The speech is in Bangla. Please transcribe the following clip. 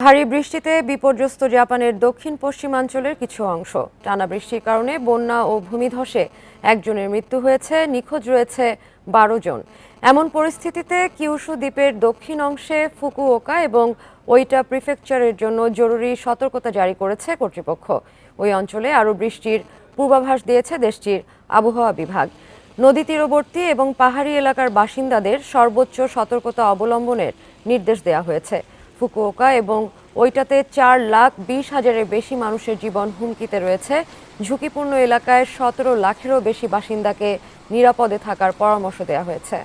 ভারী বৃষ্টিতে বিপর্যস্ত জাপানের দক্ষিণ পশ্চিমাঞ্চলের কিছু অংশ। টানা বৃষ্টির কারণে বন্যা ও ভূমিধসে একজনের মৃত্যু হয়েছে, নিখোঁজ রয়েছে 12 জন। এমন পরিস্থিতিতে কিউশু দ্বীপের দক্ষিণ অংশে ফুকুওকা এবং ওইটা প্রিফেকচারের জন্য জরুরি সতর্কতা জারি করেছে কর্তৃপক্ষ। ওই অঞ্চলে আরও বৃষ্টির পূর্বাভাস দিয়েছে দেশটির আবহাওয়া বিভাগ। নদী তীরবর্তী এবং পাহাড়ি এলাকার বাসিন্দাদের সর্বোচ্চ সতর্কতা অবলম্বনের নির্দেশ দেওয়া হয়েছে। ফুকুওকা এবং ওইটাতে 4,20,000-এর বেশি মানুষের জীবন হুমকিতে রয়েছে। ঝুঁকিপূর্ণ এলাকায় 17 লাখেরও বেশি বাসিন্দাকে নিরাপদে থাকার পরামর্শ দেওয়া হয়েছে।